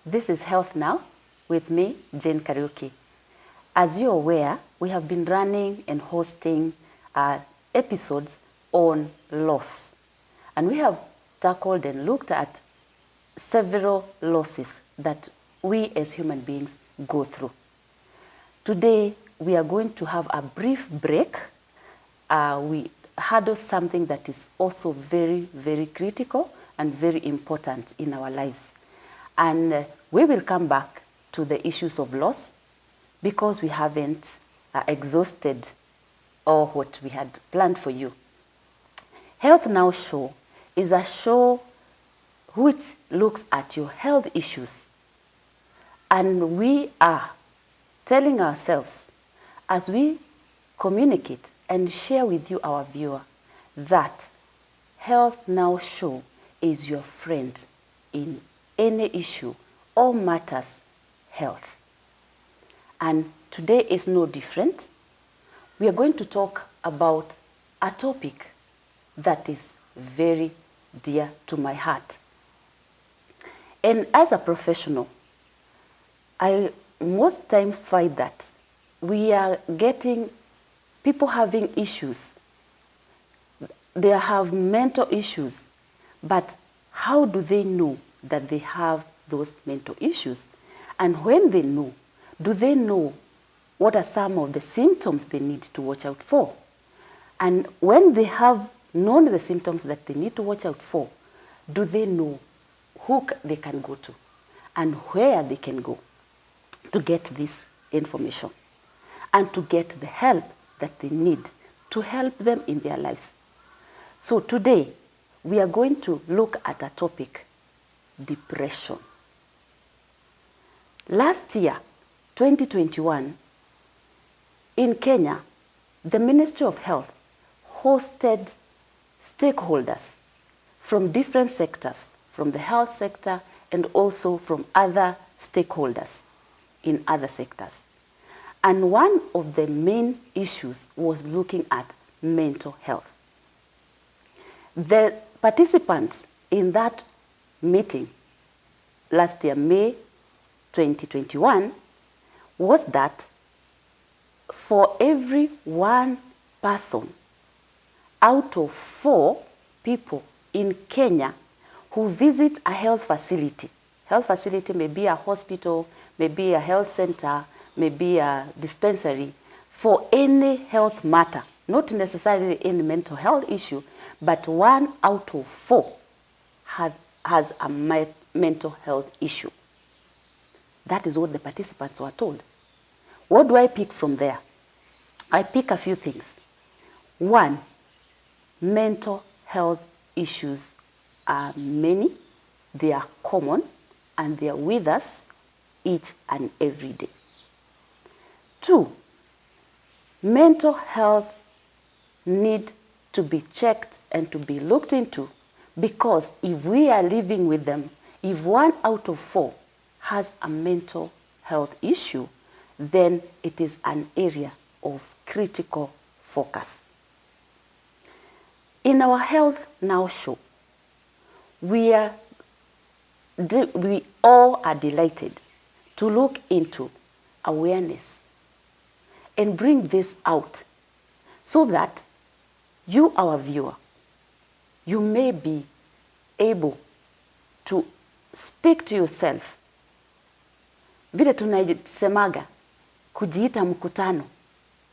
This is Health Now with me, Jane Kariuki. As you're aware, we have been running and hosting episodes on loss. And we have tackled and looked at several losses that we as human beings go through. Today, we are going to have a brief break. We handle something that is also very, very critical and very important in our lives. And we will come back to the issues of loss because we haven't exhausted all what we had planned for you. Health Now Show is a show which looks at your health issues. And we are telling ourselves, as we communicate and share with you, our viewer, that Health Now Show is your friend in any issue or matters health. And today is no different. We are going to talk about a topic that is very dear to my heart. And as a professional, I most times find that we are getting people having issues. They have mental issues, but how do they know that they have those mental issues? And when they know, do they know what are some of the symptoms they need to watch out for? And when they have known the symptoms that they need to watch out for, do they know who they can go to and where they can go to get this information and to get the help that they need to help them in their lives? So today, we are going to look at a topic: depression. Last year, 2021, in Kenya, the Ministry of Health hosted stakeholders from different sectors, from the health sector and also from other stakeholders in other sectors. And one of the main issues was looking at mental health. The participants in that meeting last year, May 2021, was that for every one person out of 4 people in Kenya who visit a health facility may be a hospital, may be a health center, may be a dispensary, for any health matter, not necessarily any mental health issue, but 1 out of 4 has a mental health issue. That is what the participants were told. What do I pick from there? I pick a few things. 1, mental health issues are many, they are common, and they are with us each and every day. 2, mental health need to be checked and to be looked into, because if we are living with them, if 1 out of 4 has a mental health issue, then it is an area of critical focus. In our Health Now show, we all are delighted to look into awareness and bring this out so that you, our viewer, you may be able to speak to yourself. Vile tunasemaga kujiita mkutano,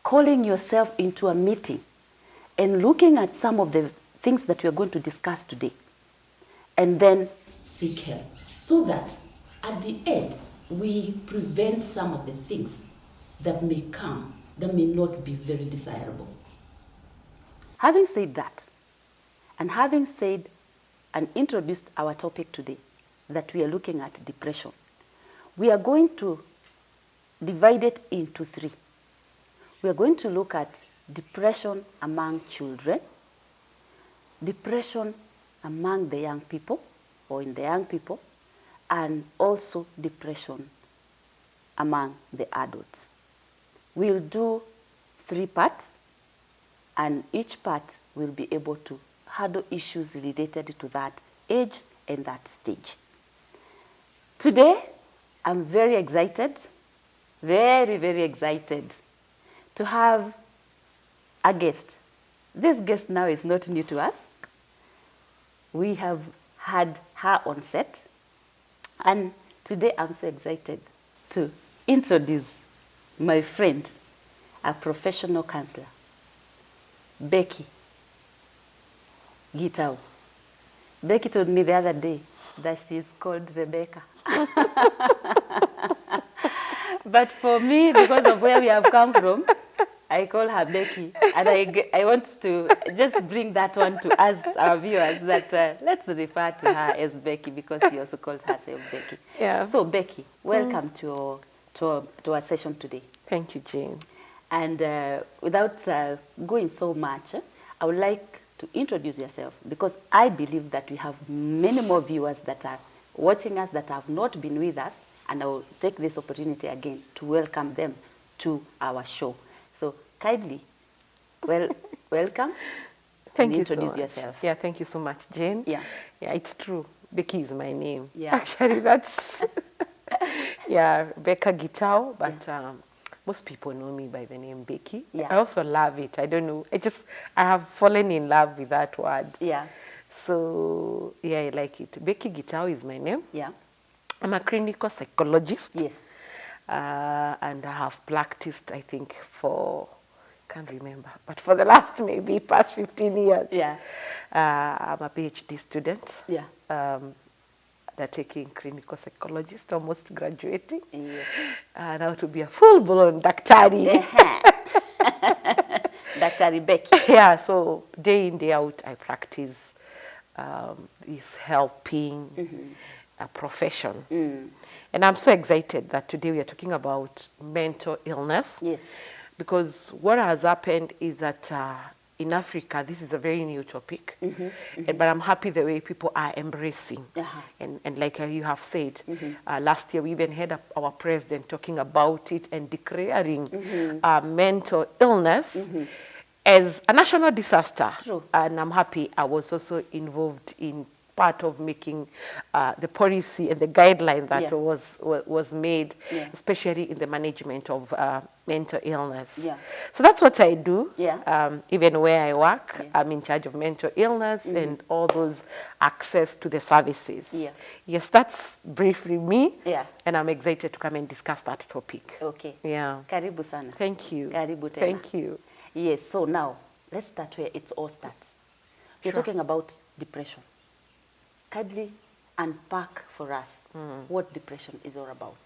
calling yourself into a meeting and looking at some of the things that we are going to discuss today, and then seek help so that at the end we prevent some of the things that may come that may not be very desirable. Having said that, and having said and introduced our topic today, that we are looking at depression, we are going to divide it into 3. We are going to look at depression among children, depression among the young people, or in the young people, and also depression among the adults. We'll do 3 parts, and each part will be able to handle issues related to that age and that stage. Today, I'm very excited, very, very excited to have a guest. This guest now is not new to us. We have had her on set, and today I'm so excited to introduce my friend, a professional counselor, Becky Gitau. Becky told me the other day that she's called Rebecca. But for me, because of where we have come from, I call her Becky. And I want to just bring that one to us, our viewers, that let's refer to her as Becky because she also calls herself Becky. Yeah. So, Becky, welcome to our session today. Thank you, Jane. And without going so much, I would like to introduce yourself because I believe that we have many more viewers that are watching us that have not been with us, and I will take this opportunity again to welcome them to our show. So kindly, welcome. Thank you introduce so much. yourself. Yeah, thank you so much, Jane. Yeah. Yeah, it's true. Becky is my name. Yeah. Actually, that's yeah, Rebecca Gitau, but most people know me by the name Becky. Yeah. I also love it. I don't know. I have fallen in love with that word. Yeah. So, yeah, I like it. Becky Gitau is my name. Yeah. I'm a clinical psychologist. Yes. And I have practiced, I think, can't remember, but for the last maybe past 15 years. Yeah. I'm a PhD student. Yeah. They're taking clinical psychologist, almost graduating. Yes. Now to be a full-blown daktari. Dr. Becky. Yeah, so day in, day out, I practice this helping a profession. And I'm so excited that today we are talking about mental illness. Yes. Because what has happened is that in Africa, this is a very new topic. But I'm happy the way people are embracing. And like you have said, last year we even had our president talking about it and declaring mental illness as a national disaster. True. And I'm happy I was also involved in part of making the policy and the guideline that was made, especially in the management of mental illness. Yeah. So that's what I do. Yeah. Even where I work, I'm in charge of mental illness and all those access to the services. Yeah. Yes, that's briefly me. Yeah. And I'm excited to come and discuss that topic. Okay. Yeah. Karibu sana. Thank you. Karibu tena. Thank you. Yes, so now let's start where it all starts. We're talking about depression. Kindly unpack for us what depression is all about.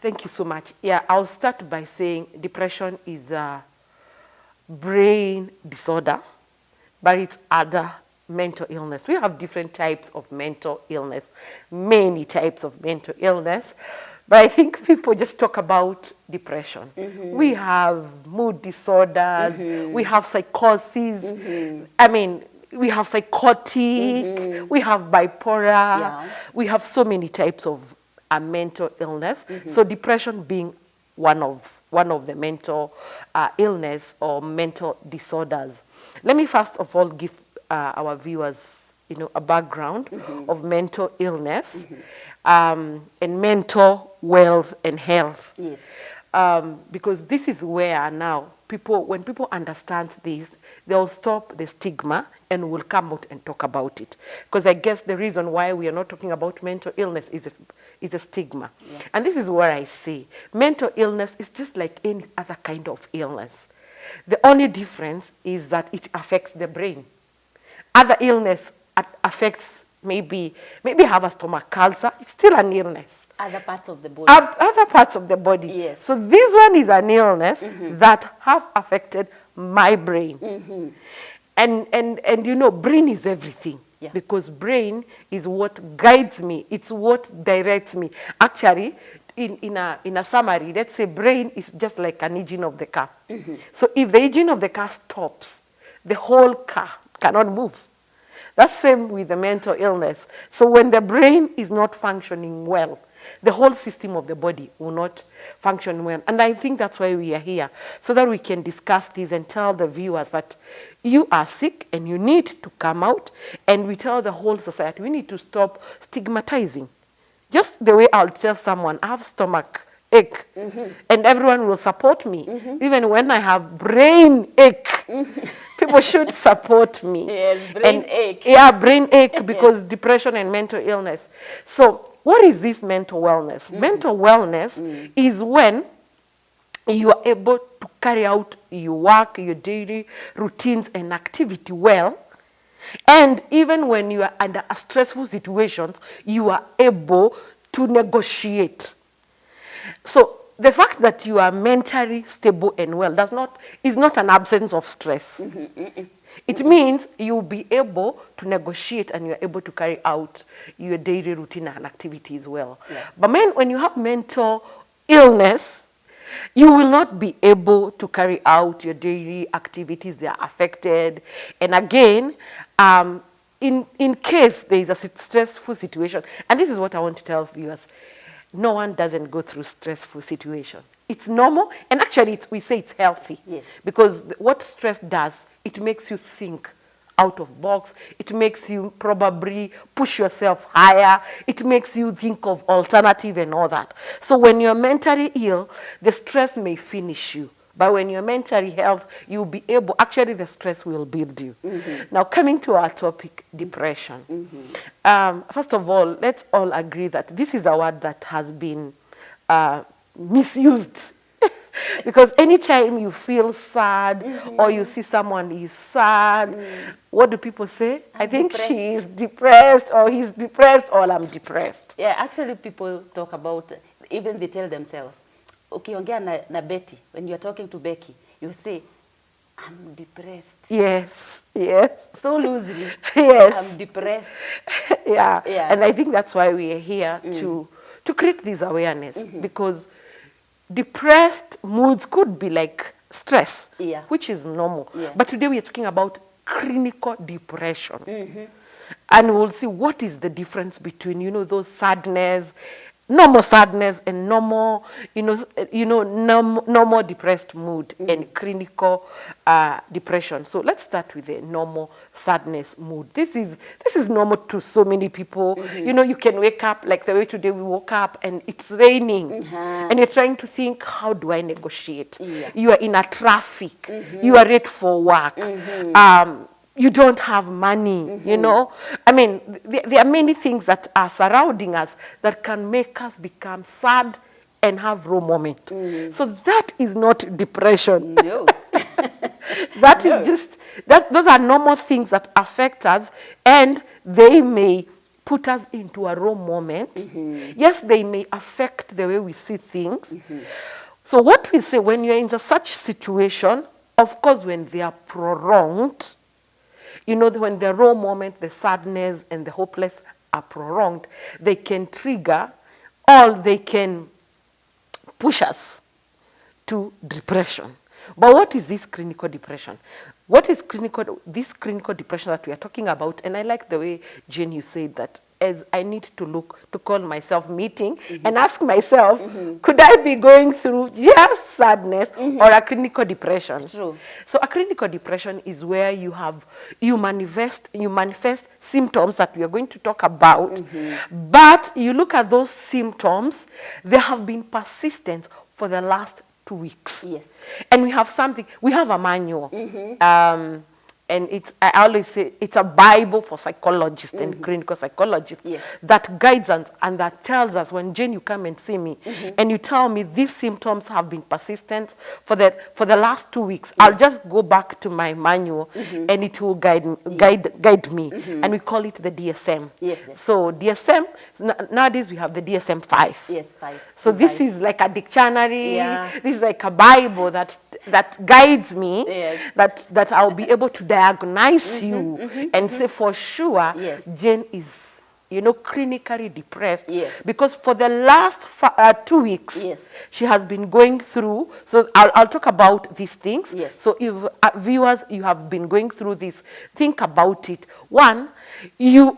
Thank you so much. Yeah, I'll start by saying depression is a brain disorder, but it's other mental illness. We have different types of mental illness, many types of mental illness, but I think people just talk about depression. We have mood disorders, we have psychosis, I mean, we have psychotic, we have bipolar, we have so many types of mental illness. So depression being one of the mental illness or mental disorders. Let me first of all give our viewers, a background of mental illness and mental wealth and health. Yes. Because this is where now when people understand this, they'll stop the stigma and will come out and talk about it. Because I guess the reason why we are not talking about mental illness is a stigma. Yeah. And this is where I say mental illness is just like any other kind of illness. The only difference is that it affects the brain. Other illness affects maybe have a stomach ulcer. It's still an illness. Other parts of the body. Other parts of the body. Yes. So this one is an illness that have affected my brain. And brain is everything. Yeah. Because brain is what guides me. It's what directs me. Actually, in a summary, let's say brain is just like an engine of the car. So if the engine of the car stops, the whole car cannot move. That's same with the mental illness. So when the brain is not functioning well, the whole system of the body will not function well. And I think that's why we are here, so that we can discuss this and tell the viewers that you are sick and you need to come out. And we tell the whole society, we need to stop stigmatizing Just the way I'll tell someone, I have stomach ache, and everyone will support me. Even when I have brain ache, people should support me. Yes, brain ache. Yeah, brain ache, because depression and mental illness. So what is this mental wellness? Mental wellness is when you are able to carry out your work, your daily routines and activity well. And even when you are under a stressful situations, you are able to negotiate. So the fact that you are mentally stable and well is not an absence of stress. It means you'll be able to negotiate and you're able to carry out your daily routine and activities well. Yeah. But when you have mental illness, you will not be able to carry out your daily activities. They are affected. And again, in case there is a stressful situation, and this is what I want to tell viewers, no one doesn't go through stressful situation. It's normal, and actually we say it's healthy. Yes. Because what stress does, it makes you think out of box. It makes you probably push yourself higher. It makes you think of alternative and all that. So when you're mentally ill, the stress may finish you. But when you're mentally healthy, you'll be able, actually the stress will build you. Now coming to our topic, depression. First of all, let's all agree that this is a word that has been misused. Because anytime you feel sad or you see someone is sad, what do people say? I think depressed. she is depressed, or he's depressed, or I'm depressed. Yeah, actually people talk about, even they tell themselves, ukiongea na Betty, when you're talking to Becky, you say, I'm depressed. Yes, yes. So loosely. Yes. I'm depressed. Yeah. Yeah. And I think that's why we are here to create this awareness, because depressed moods could be like stress, Yeah. which is normal. Yeah. But today we are talking about clinical depression. And we'll see what is the difference between, those sadness, normal sadness, and normal, normal depressed mood and clinical depression. So let's start with the normal sadness mood. This is normal to so many people. You can wake up like the way today we woke up and it's raining, and you're trying to think, how do I negotiate? Yeah. You are in a traffic. You are late for work. You don't have money, I mean, there are many things that are surrounding us that can make us become sad and have low moment. So that is not depression. No. That is just, those are normal things that affect us, and they may put us into a low moment. Yes, they may affect the way we see things. So what we say, when you're in such situation, of course, when they are prolonged, when the raw moment, the sadness and the hopeless are prolonged, they can trigger, or they can push to depression. But what is this clinical depression? What is this clinical depression that we are talking about? And I like the way, Jane, you said that, as I need to call myself meeting and ask myself, could I be going through just sadness or a clinical depression? True. So a clinical depression is where you manifest symptoms that we are going to talk about, but you look at those symptoms, they have been persistent for the last 2 weeks. Yes. And we have a manual. And I always say it's a Bible for psychologists and clinical psychologists that guides us and that tells us, when Jane, you come and see me and you tell me these symptoms have been persistent for the last 2 weeks, I'll just go back to my manual and it will guide me. And we call it the DSM. Yes. So DSM, nowadays we have the DSM-5. Yes, 5. So this is like a dictionary. Yeah. This is like a Bible that guides me, Yes. that I'll be able to diagnose you and say for sure, Yes. Jane is, clinically depressed. Yes. Because for the last 2 weeks, Yes. she has been going through, so I'll talk about these things. Yes. So if viewers, you have been going through this, think about it. One, you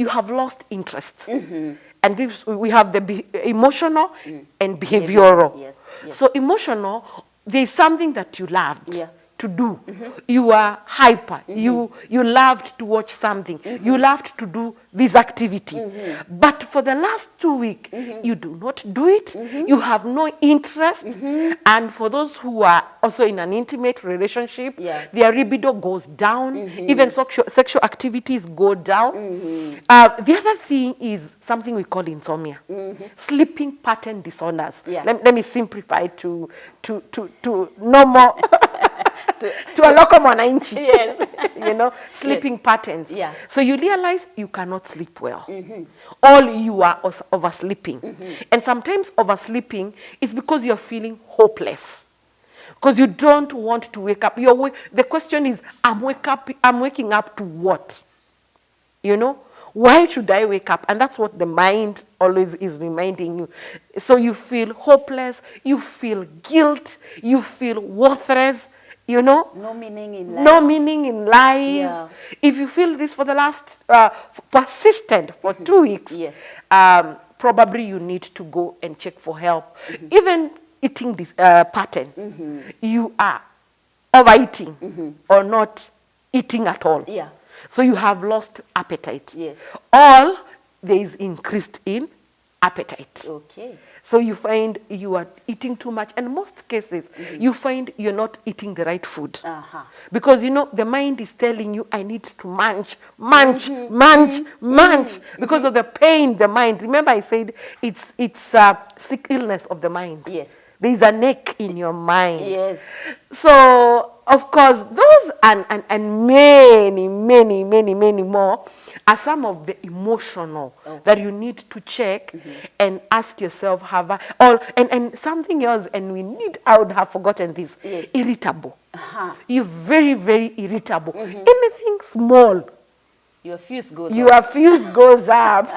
have lost interest. And this, we have the emotional and behavioral. Yes. So emotional, there's something that you loved. Yeah. to do. You are hyper. You loved to watch something. You loved to do this activity. But for the last 2 weeks, you do not do it. You have no interest. And for those who are also in an intimate relationship, their libido goes down. Even sexual activities go down. The other thing is something we call insomnia. Sleeping pattern disorders. Let me simplify to normal, to a local mwananchi. Yes. You know, sleeping patterns. Yeah. So you realize you cannot sleep well. Or you are oversleeping. And sometimes oversleeping is because you're feeling hopeless. Because you don't want to wake up. The question is, I'm waking up to what? You know? Why should I wake up? And that's what the mind always is reminding you. So you feel hopeless, you feel guilt, you feel worthless, you know? No meaning in life. No meaning in life. Yeah. If you feel this for the last, persistent for 2 weeks, Yes. Probably you need to go and check for help. Even eating this pattern, you are overeating or not eating at all. Yeah. So you have lost appetite. Yes. Or there is increased in appetite. Okay. So you find you are eating too much. And in most cases, you find you're not eating the right food. Because, you know, the mind is telling you, I need to munch. Because of the pain, the mind. Remember I said it's sick illness of the mind. Yes. There is an ache in your mind. Yes. So, of course, those and many more are some of the emotional that you need to check and ask yourself, and something else, and I would have forgotten this, irritable. You're very, very irritable. Anything small, your fuse goes up.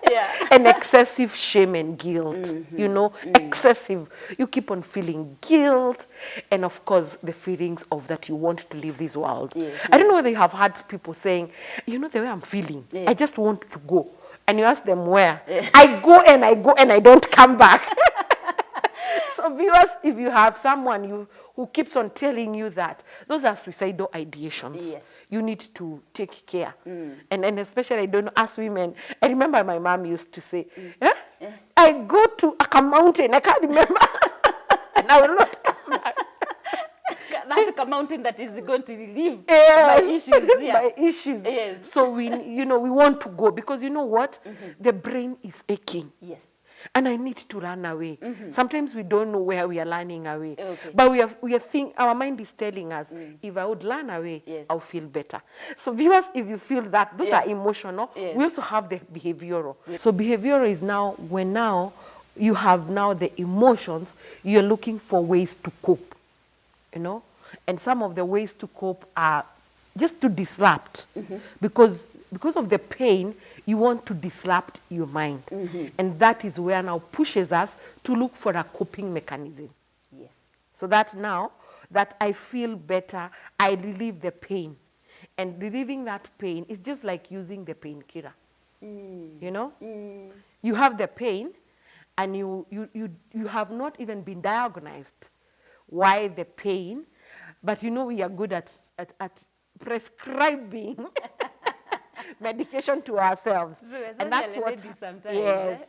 Yeah. And excessive shame and guilt, you know, excessive. You keep on feeling guilt, and of course the feelings of that you want to leave this world. I don't know whether you have heard people saying, you know, the way I'm feeling, I just want to go. And you ask them where. I go and I don't come back. So viewers, if you have someone who keeps on telling you that, those are suicidal ideations. Yes. You need to take care. And especially, I don't know, as women, I remember my mom used to say, I go to a mountain, I can't remember. And I will not come back. That's a mountain that is going to relieve my issues. Yeah. My issues. Yes. So we want to go because you know what? The brain is aching. Yes. And I need to run away. Sometimes we don't know where we are running away. But our mind is telling us, if I would run away, I'll feel better. So viewers, if you feel that, those are emotional. We also have the behavioral. So behavioral is when you have the emotions, you're looking for ways to cope. You know? And some of the ways to cope are just to disrupt. Because of the pain, you want to disrupt your mind. And that is where now pushes us to look for a coping mechanism. Yes. So that now that I feel better, I relieve the pain. And relieving that pain is just like using the painkiller. You know? You have the pain and you have not even been diagnosed why the pain, but you know we are good at prescribing medication to ourselves. And that's what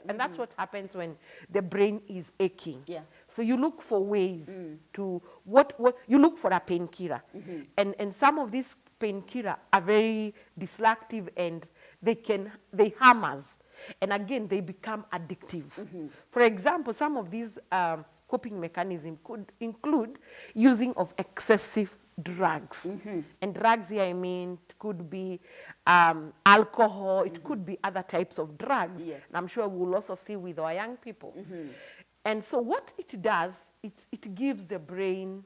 and that's what happens when the brain is aching. So you look for ways to what you look for a painkiller. And some of these painkiller are very destructive and they harm us. And again, they become addictive. For example, some of these coping mechanisms could include using of excessive drugs. And drugs here, I mean, it could be alcohol, it could be other types of drugs. And I'm sure we'll also see with our young people. And so what it does, it gives the brain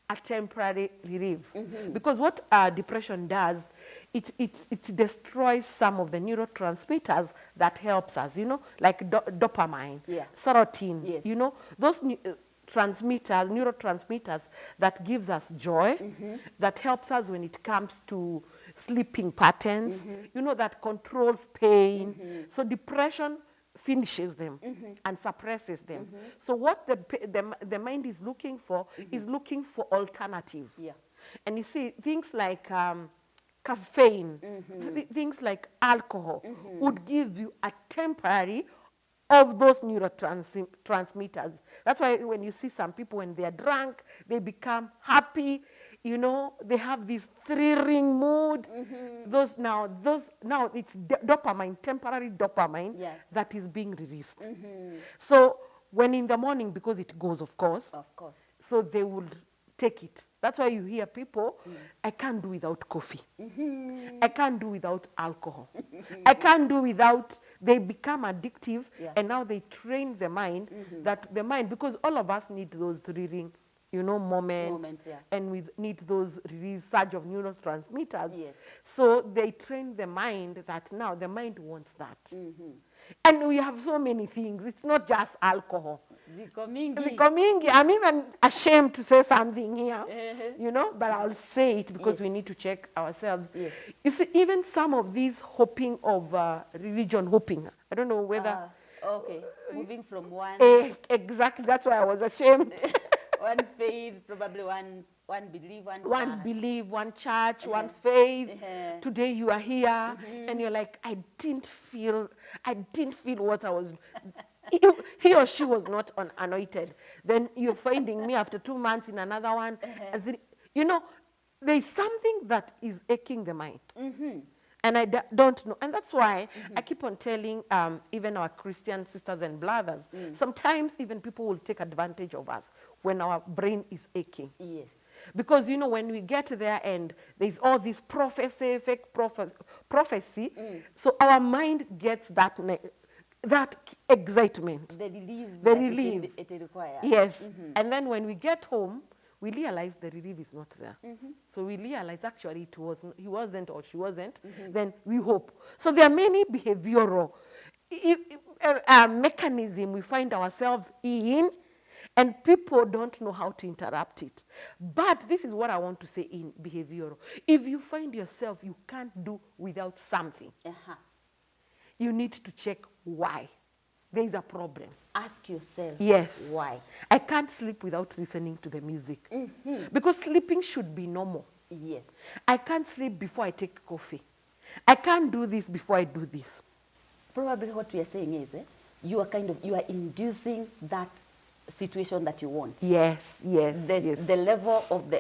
a temporary relief. Because what depression does, it destroys some of the neurotransmitters that helps us, you know, like dopamine, serotonin, you know, those neurotransmitters that gives us joy, that helps us when it comes to sleeping patterns, you know, that controls pain. So depression finishes them and suppresses them. So what the mind is looking for is looking for alternative. Yeah. And you see, things like caffeine, things like alcohol would give you a temporary of those neurotransmitters. That's why when you see some people, when they are drunk, they become happy. You know, they have this thrilling mood. Those now it's dopamine, temporary dopamine that is being released. So when in the morning, because it goes, of course, so they would take it. That's why you hear people, I can't do without coffee. I can't do without alcohol. I can't do without, they become addictive, and now they train the mind, that the mind, because all of us need those thrilling, moments, and we need those release surge of neurotransmitters. So they train the mind that now the mind wants that. And we have so many things. It's not just alcohol. Zikomingi. I'm even ashamed to say something here, but I'll say it because we need to check ourselves. You see, even some of these hopping of religion hopping, I don't know whether... moving from one... exactly, that's why I was ashamed. One faith, probably one belief, one belief, one church, one faith. Today you are here, and you're like, I didn't feel what I was. He or she was not anointed. Then you're finding me after 2 months in another one. There's something that is aching the mind. And I don't know. And that's why I keep on telling even our Christian sisters and brothers, sometimes even people will take advantage of us when our brain is aching. Yes. Because, when we get there and there's all this prophecy, fake prophecy, so our mind gets that excitement. The relief. It requires. Yes. And then when we get home, we realize the relief is not there. So we realize actually he wasn't or she wasn't, then we hope. So there are many behavioral mechanisms we find ourselves in, and people don't know how to interrupt it. But this is what I want to say in behavioral. If you find yourself you can't do without something, you need to check why. There is a problem. Ask yourself, yes, why? I can't sleep without listening to the music. Because sleeping should be normal. Yes. I can't sleep before I take coffee. I can't do this before I do this. Probably what we are saying is, you are inducing that situation that you want. Yes. The level of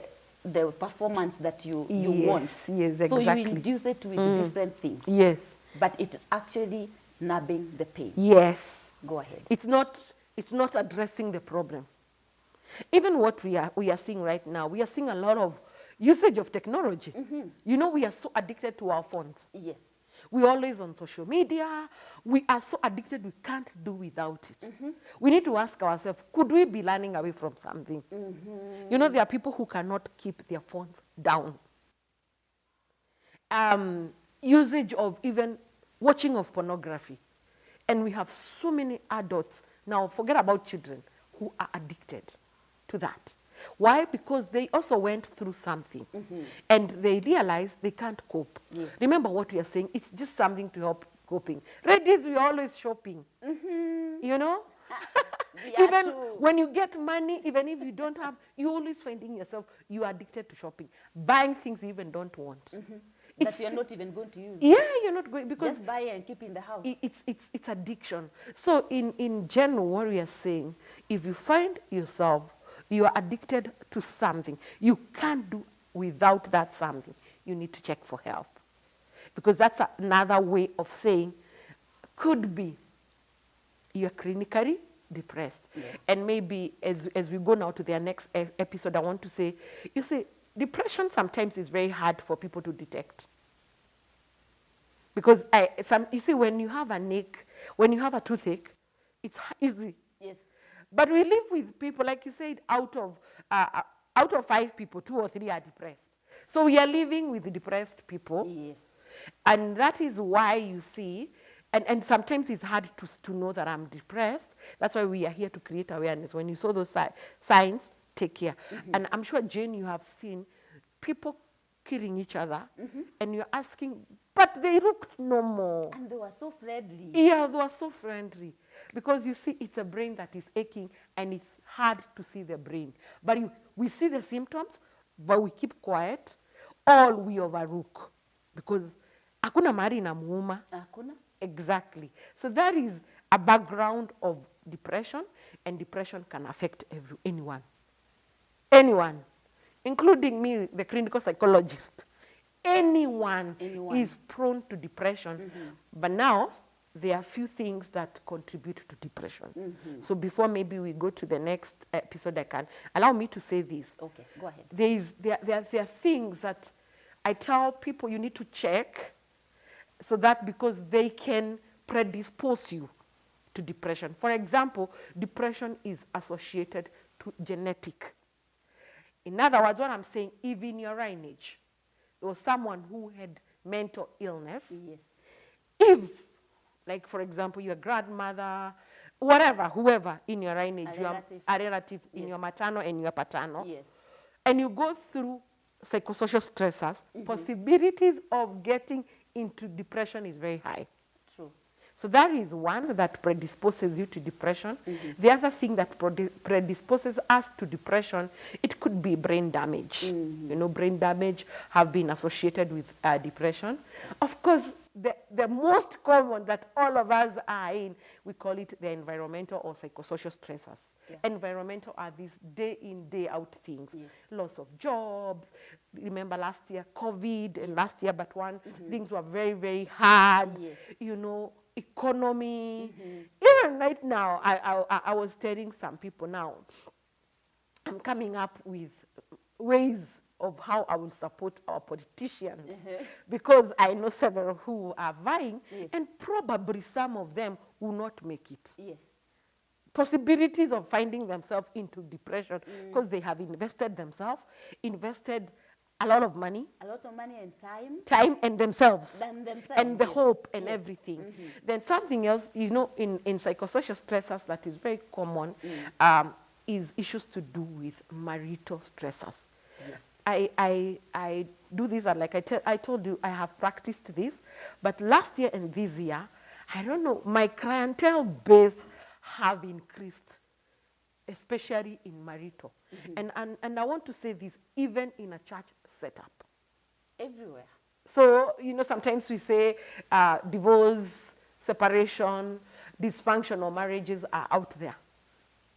the performance that you want. Yes, exactly. So you induce it with different things. Yes. But it is actually numbing the pain. Yes. Go ahead. It's not addressing the problem. Even what we are seeing right now, we are seeing a lot of usage of technology. We are so addicted to our phones. Yes. We're always on social media. We are so addicted, we can't do without it. We need to ask ourselves, could we be running away from something? There are people who cannot keep their phones down. Usage of even watching of pornography. And we have so many adults, now forget about children, who are addicted to that. Why? Because they also went through something. And they realize they can't cope. Yes. Remember what we are saying, it's just something to help coping. Ladies, we are always shopping. Even when you get money, even if you don't have, you're always finding yourself, you are addicted to shopping. Buying things you even don't want. That you're not even going to use. Yeah, you're not going, because just buy and keep in the house. It's addiction. So in general, what we are saying, if you find yourself, you are addicted to something, you can't do without that something, you need to check for help. Because that's another way of saying, could be you're clinically depressed. Yeah. And maybe as we go now to their next episode, I want to say, you see, depression sometimes is very hard for people to detect. Because you see, when you have an ache, when you have a toothache, it's easy. Yes. But we live with people, like you said, out of 5 people, 2 or 3 are depressed. So we are living with depressed people. Yes. And that is why you see, and sometimes it's hard to know that I'm depressed. That's why we are here to create awareness. When you saw those signs, take care. And I'm sure, Jane, you have seen people killing each other, and you're asking, But they looked normal. And they were so friendly. Yeah, they were so friendly. Because you see, it's a brain that is aching, and it's hard to see the brain. But we see the symptoms, but we keep quiet, or we overlook. Because hakuna mahali inamuuma. Hakuna. Exactly. So that is a background of depression, and depression can affect anyone. Anyone, including me, the clinical psychologist. Anyone is prone to depression. But now, there are few things that contribute to depression. So before maybe we go to the next episode, allow me to say this. Okay, go ahead. There are things that I tell people you need to check, so that because they can predispose you to depression. For example, depression is associated to genetic. In other words, what I'm saying, if in your lineage, there was someone who had mental illness, Yes. if, like for example, your grandmother, whatever, whoever in your lineage, you are a relative in your maternal and your paternal, Yes. and you go through psychosocial stressors, possibilities of getting into depression is very high. True. So that is one that predisposes you to depression. The other thing that predisposes us to depression, it could be brain damage. You know, brain damage have been associated with depression. Of course, the most common that all of us are in, we call it the environmental or psychosocial stressors. Yeah. Environmental are these day in, day out things. Yes. Loss of jobs. Remember last year, COVID, and last year but one, things were very, very hard. Yes. You know, economy. Even right now, I was telling some people now, I'm coming up with ways of how I will support our politicians, because I know several who are vying, and probably some of them will not make it. Yes. Possibilities of finding themselves into depression because they have invested a lot of money. A lot of money and time. Time and themselves. And The hope and everything. Then something else, you know, in psychosocial stressors that is very common is issues to do with marital stressors. Yes. I do this, and like I told you, I have practiced this, but last year and this year, I don't know, my clientele base have increased, especially in marital. And I want to say this, even in a church setup. Everywhere. So, you know, sometimes we say divorce, separation, dysfunctional marriages are out there,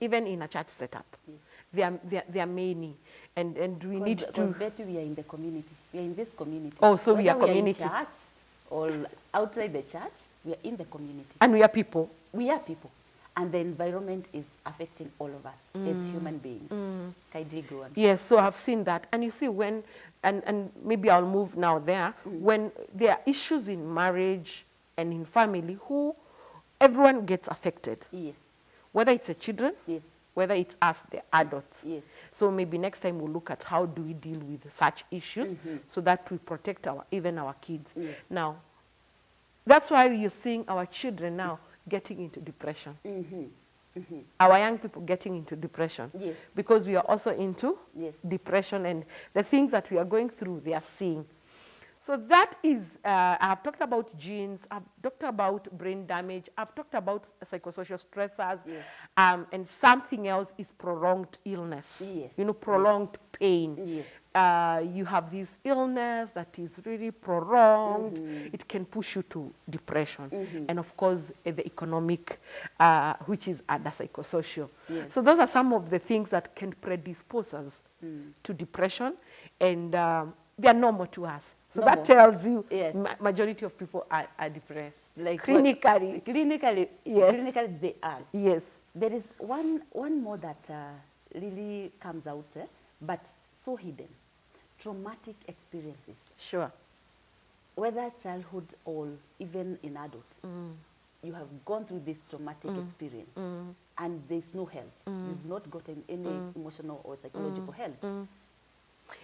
even in a church setup. Yes. There are many. And we need to... Because Betty, we are in the community. We are in this community. Oh, so we are community. We are in church or outside the church, we are in the community. And we are people. We are people. And the environment is affecting all of us as human beings. Kindly go on. Yes, so I've seen that. And you see when, and maybe I'll move now there, when there are issues in marriage and in family, everyone gets affected. Yes. Whether it's the children, yes, whether it's us, the adults. Yes. So maybe next time we'll look at how do we deal with such issues so that we protect even our kids. Yes. Now, that's why you're seeing our children now getting into depression. Our young people getting into depression. Yes. Because we are also into Yes. depression, and the things that we are going through, they are seeing. So that is, I've talked about genes, I've talked about brain damage, I've talked about psychosocial stressors, Yes. And something else is prolonged illness. Yes. You know, prolonged pain. Yes. You have this illness that is really prolonged. It can push you to depression. And of course, the economic, which is under psychosocial. Yes. So those are some of the things that can predispose us to depression, and they are normal to us. So Normal. that tells you Yes. majority of people are depressed. Like clinically. Clinically, Yes. clinically they are. Yes. There is one more that really comes out, but so hidden. Traumatic experiences, Sure. whether childhood or even in adult. You have gone through this traumatic experience and there's no help. You've not gotten any emotional or psychological help.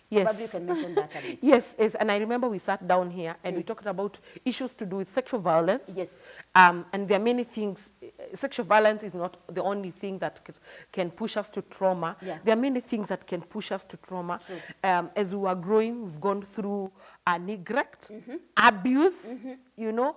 Yes. Probably you can mention that a bit. Yes, and I remember we sat down here and we talked about issues to do with sexual violence. Yes. And there are many things sexual violence is not the only thing that can push us to trauma. Yeah. There are many things that can push us to trauma. As we were growing, we've gone through neglect, abuse, you know,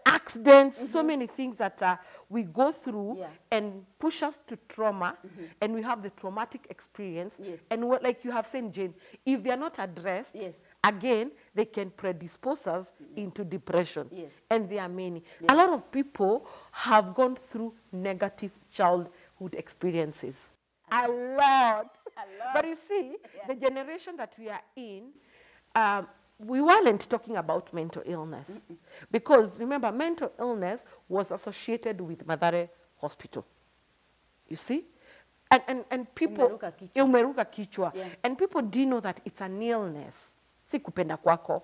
accidents, so many things that we go through and push us to trauma, and we have the traumatic experience. And what, like you have said, Jane, if they are not addressed, again, they can predispose us into depression. And there are many. A lot of people have gone through negative childhood experiences. A lot. But you see, the generation that we are in, we weren't talking about mental illness. Because remember, mental illness was associated with Mathare Hospital. You see? And people, umeruka kichwa. And people didn't know that it's an illness. Si kupenda kwako.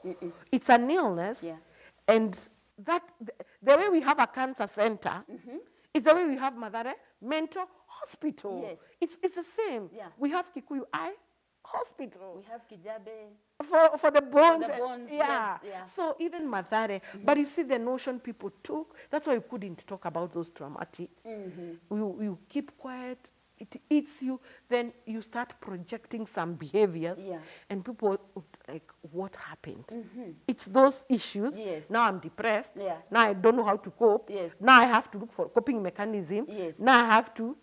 It's an illness. And that the way we have a cancer center is the way we have Mathare Mental Hospital. It's the same. We have Kikuyu Eye Hospital. We have Kijabe. For the bones. For the bones, So even Mathare. But you see the notion people took, that's why we couldn't talk about those traumatic. You keep quiet, it eats you, then you start projecting some behaviors, and people like, what happened? It's those issues. Now I'm depressed. Now I don't know how to cope. Now I have to look for coping mechanism. Now I have to.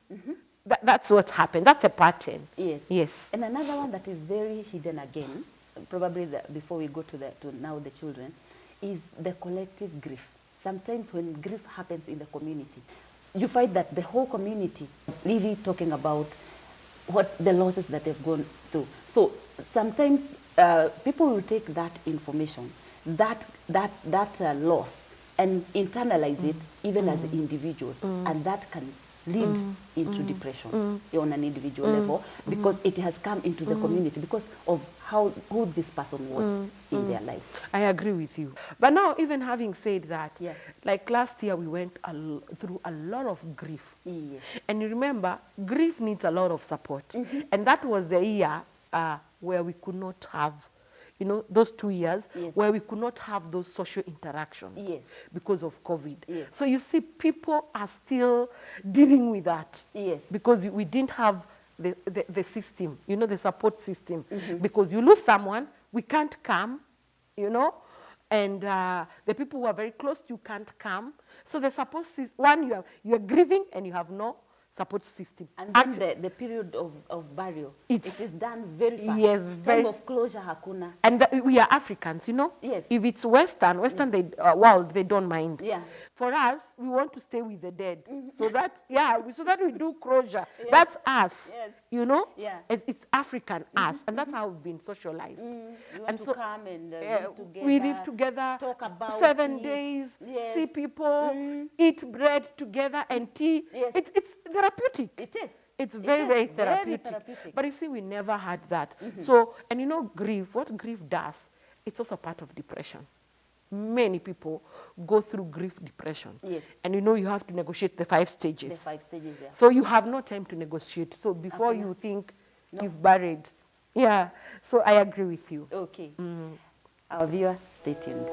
That's what happened. That's a pattern. Yes. And another one that is very hidden again, probably before we go to now the children, is the collective grief. Sometimes when grief happens in the community, you find that the whole community really talking about what the losses that they've gone through. So sometimes people will take that information, that loss, and internalize it even as individuals, and that can lead into depression on an individual level, because it has come into the community because of who this person was in their lives. I agree with you. But now, even having said that, like last year we went through a lot of grief. And you remember, grief needs a lot of support. And that was the year where we could not have, you know, those 2 years where we could not have those social interactions because of COVID. So you see, people are still dealing with that because we didn't have the system, you know, the support system. Because you lose someone, we can't come, you know, and the people who are very close to you can't come. So the support system, one, you are grieving and you have no support system. And then the period of burial, it is done very fast. Yes, very. Time of closure, hakuna. And we are Africans, you know. If it's Western world, they don't mind. For us, we want to stay with the dead. So that, so that we do closure. That's us, you know. It's African us, and that's how we've been socialized. We want to come and live together. We live together, talk about 7 days, see people, eat bread together and tea. It's therapeutic. It is. It's very therapeutic. But you see, we never had that. So, and you know, grief, what grief does, it's also part of depression. Many people go through grief depression. And you know, you have to negotiate the 5 stages. The 5 stages, So you have no time to negotiate. So before you think you've buried. So I agree with you. Okay. Our viewer, stay tuned.